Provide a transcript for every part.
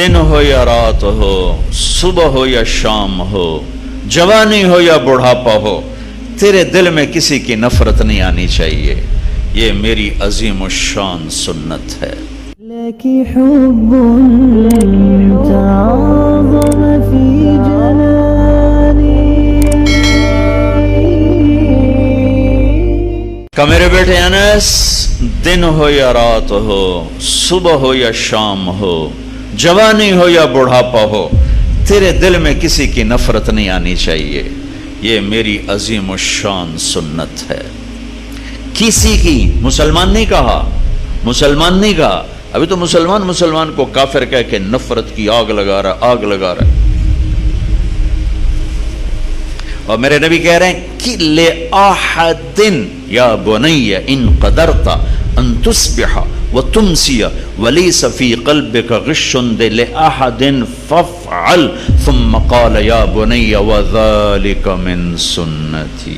دن ہو یا رات ہو، صبح ہو یا شام ہو، جوانی ہو یا بڑھاپا ہو، تیرے دل میں کسی کی نفرت نہیں آنی چاہیے. یہ میری عظیم الشان سنت ہے. لکی حب تعاظم فی جنانی. کہ میرے بیٹے انس، دن ہو یا رات ہو، صبح ہو یا شام ہو، جوانی ہو یا بڑھاپا ہو، تیرے دل میں کسی کی نفرت نہیں آنی چاہیے. یہ میری عظیم الشان سنت ہے. کسی کی، مسلمان نہیں کہا، مسلمان نہیں کہا. ابھی تو مسلمان کو کافر کہہ کے نفرت کی آگ لگا رہا ہے. اور میرے نبی کہہ رہے ہیں کہ لِأَحَدٍ یا بنی ان قدرت ان تصبح وتمسی ولیس فی قلبک غش لِأَحَدٍ فافعل ثم قال یا بنی وذلک من سنتی.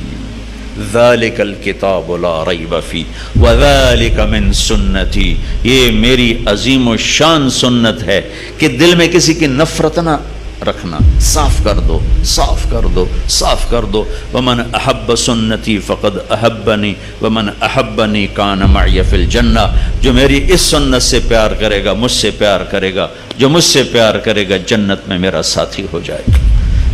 ذالک الکتاب لا ریب فی وذالک من سنتی. یہ میری عظیم و شان سنت ہے کہ دل میں کسی کی نفرت نہ رکھنا. صاف کر دو، صاف کر دو، صاف کر دو. ومن احب سنتی فقد احبنی ومن احبنی کان معی فی الجنہ. جو میری اس سنت سے پیار کرے گا مجھ سے پیار کرے گا، جو مجھ سے پیار کرے گا جنت میں میرا ساتھی ہو جائے گا.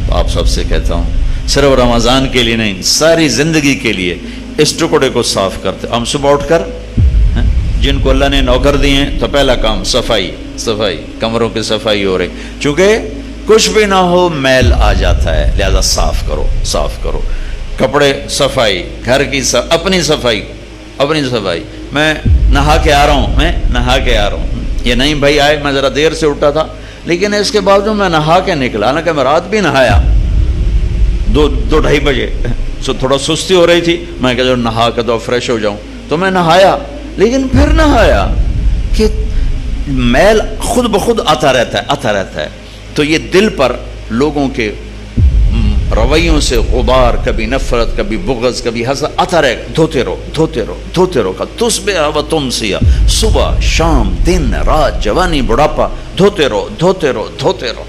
تو آپ سب سے کہتا ہوں، صرف رمضان کے لیے نہیں، ساری زندگی کے لیے اس ٹکڑے کو صاف کرتے. ہم صبح اٹھ کر جن کو اللہ نے نوکر دیے ہیں تو پہلا کام صفائی، کمروں کی صفائی ہو رہی. چونکہ کچھ بھی نہ ہو میل آ جاتا ہے، لہذا صاف کرو. کپڑے صفائی، گھر کی اپنی صفائی. میں نہا کے آ رہا ہوں، یہ نہیں بھائی آئے میں ذرا دیر سے اٹھا تھا لیکن اس کے باوجود میں نہا کے نکلا. حالانکہ میں رات بھی نہایا 2-2:30 بجے، تھوڑا سستی ہو رہی تھی، میں کہا جو نہا کے تو فریش ہو جاؤں، تو میں نہایا. لیکن پھر نہایا کہ میل خود بخود آتا رہتا ہے. تو یہ دل پر لوگوں کے رویوں سے غبار، کبھی نفرت، کبھی بغض، کبھی حسد آتا رہے. دھوتے رہو کا تصبح و تمسی، صبح شام دن رات جوانی بڑھاپا، دھوتے رہو.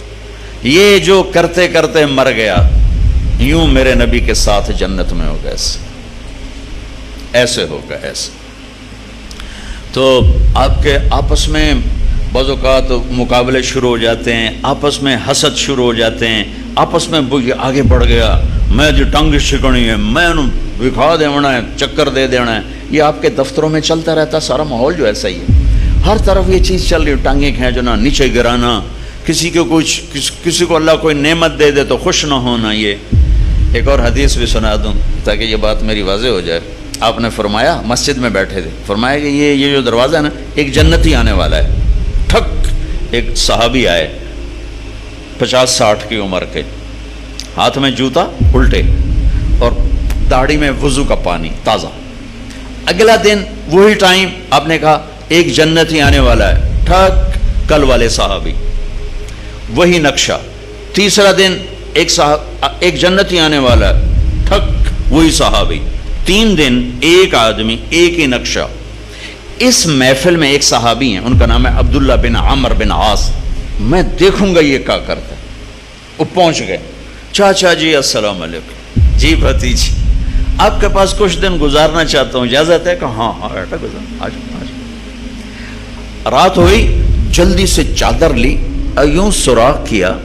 یہ جو کرتے کرتے مر گیا، یوں میرے نبی کے ساتھ جنت میں ہوگا. ایسے ہوگا. تو آپ کے آپس میں بعض اوقات مقابلے شروع ہو جاتے ہیں، آپس میں حسد شروع ہو جاتے ہیں، آپس میں یہ آگے بڑھ گیا، میں جو ٹنگ شکنی ہے، میں انہوں دکھا دینا ہے، چکر دے دینا ہے. یہ آپ کے دفتروں میں چلتا رہتا. سارا ماحول جو ایسا ہی ہے، ہر طرف یہ چیز چل رہی ہے. ٹانگیں کھینچنا، نیچے گرانا، کسی کو اللہ کوئی نعمت دے دے تو خوش نہ ہونا. یہ ایک اور حدیث بھی سنا دوں تاکہ یہ بات میری واضح ہو جائے. آپ نے فرمایا، مسجد میں بیٹھے تھے، فرمایا کہ یہ جو دروازہ ہے نا، ایک جنتی آنے والا ہے. ٹھک ایک صحابی آئے 50-60 کی عمر کے، ہاتھ میں جوتا الٹے اور داڑھی میں وضو کا پانی تازہ. اگلا دن وہی ٹائم آپ نے کہا ایک جنتی آنے والا ہے. ٹھک کل والے صحابی، وہی نقشہ. تیسرا دن ایک جنتی آنے والا ہے. ٹھک وہی صحابی. 3 دن ایک آدمی، ایک ہی نقشہ. اس محفل میں ایک صحابی ہیں، ان کا نام ہے عبداللہ بن عمر بن عاص. میں دیکھوں گا یہ کیا کرتا ہے. وہ پہنچ گئے. چاچا جی السلام علیکم. جی بھتیجی آپ کے پاس کچھ دن گزارنا چاہتا ہوں، اجازت ہے؟ کہ ہاں بیٹا گزار. آج رات ہوئی، جلدی سے چادر لی، یوں سوراخ کیا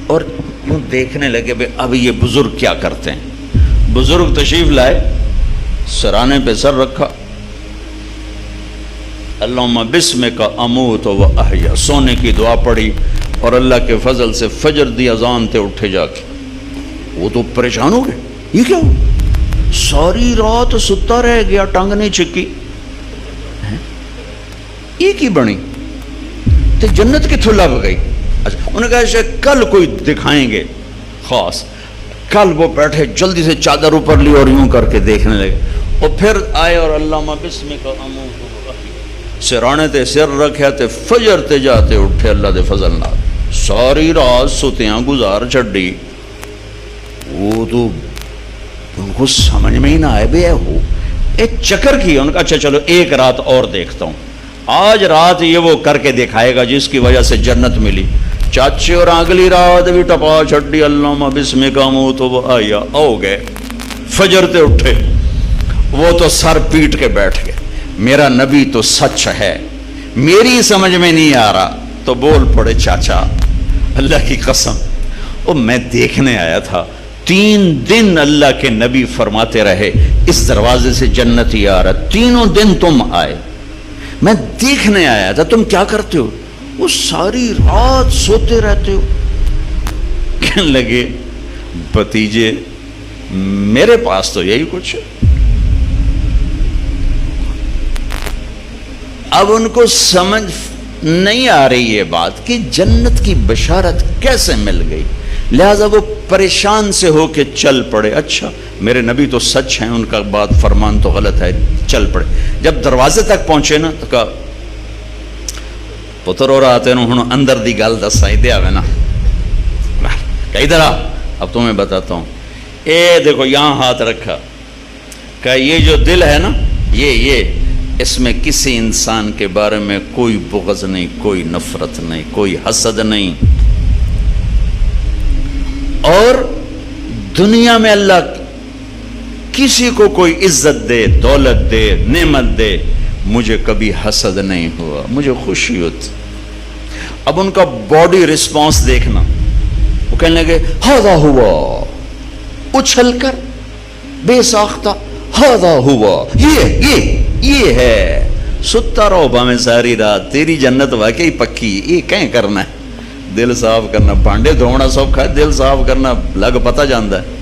اور یوں دیکھنے لگے بھئی اب یہ بزرگ کیا کرتے ہیں. بزرگ تشریف لائے، سرانے پہ سر رکھا، اللہم بسمک اموت و احیا، سونے کی دعا پڑھی اور اللہ کے فضل سے فجر دی اذان تے اٹھے جا کے. وہ تو پریشان ہو گئے، یہ کیا ہو؟ ساری رات ستا رہ گیا، ٹانگ نہیں چکی. یہ کی بنی تے جنت کتھوں لگ گئی؟ اچھا انہوں نے کہا کل کوئی دکھائیں گے خاص. کل وہ بیٹھے، جلدی سے چادر اوپر لی اور یوں کر کے دیکھنے لگے. اور پھر آئے اور اللہم بسمک اموت و احیا، سرانے تے سر رکھے تے فجر تے جاتے اٹھے اللہ دے فضل نال. ساری رات ستیاں گزار چھڈی. وہ تو ان کو سمجھ میں ہی نہ آئے بے ہو ایک چکر کی. ان کا اچھا چلو ایک رات اور دیکھتا ہوں. آج رات یہ وہ کر کے دکھائے گا جس کی وجہ سے جنت ملی. چاچے اور اگلی رات بھی ٹپا چھڈی اللہم بسمک اموت و احیا. ہو گئے فجر تے اٹھے, وہ تو سر پیٹ کے بیٹھ گئے. میرا نبی تو سچ ہے, میری سمجھ میں نہیں آ رہا. تو بول پڑے چاچا اللہ کی قسم او میں دیکھنے آیا تھا, 3 دن اللہ کے نبی فرماتے رہے اس دروازے سے جنت ہی آ رہا, تینوں دن تم آئے, میں دیکھنے آیا تھا تم کیا کرتے ہو. وہ ساری رات سوتے رہتے ہو. کہنے لگے بھتیجے میرے پاس تو یہی کچھ ہے. اب ان کو سمجھ نہیں آ رہی یہ بات کہ جنت کی بشارت کیسے مل گئی, لہذا وہ پریشان سے ہو کے چل پڑے. اچھا میرے نبی تو سچ ہیں, ان کا بات فرمان تو غلط ہے, چل پڑے. جب دروازے تک پہنچے نا تو کہا پتر ہو رہا تینوں ہوں اندر دی گل دسا دیا ہوئے نا, کہ ادھر آ اب تمہیں بتاتا ہوں. اے دیکھو یہاں ہاتھ رکھا, کہ یہ جو دل ہے نا یہ اس میں کسی انسان کے بارے میں کوئی بغض نہیں, کوئی نفرت نہیں, کوئی حسد نہیں. اور دنیا میں اللہ کسی کو کوئی عزت دے, دولت دے, نعمت دے, مجھے کبھی حسد نہیں ہوا, مجھے خوشی ہوتی. اب ان کا باڈی رسپانس دیکھنا, وہ کہنے لگے ہاذا ہوا, اچھل کر بے ساختہ, ہاذا ہوا, یہ ہے. ستا رہو باہیں ساری رات, تیری جنت واقعی پکی, یہ کہیں کرنا ہے. دل صاف کرنا, بانڈے دھونا سوکھا ہے, دل صاف کرنا لگ پتہ جاندا ہے.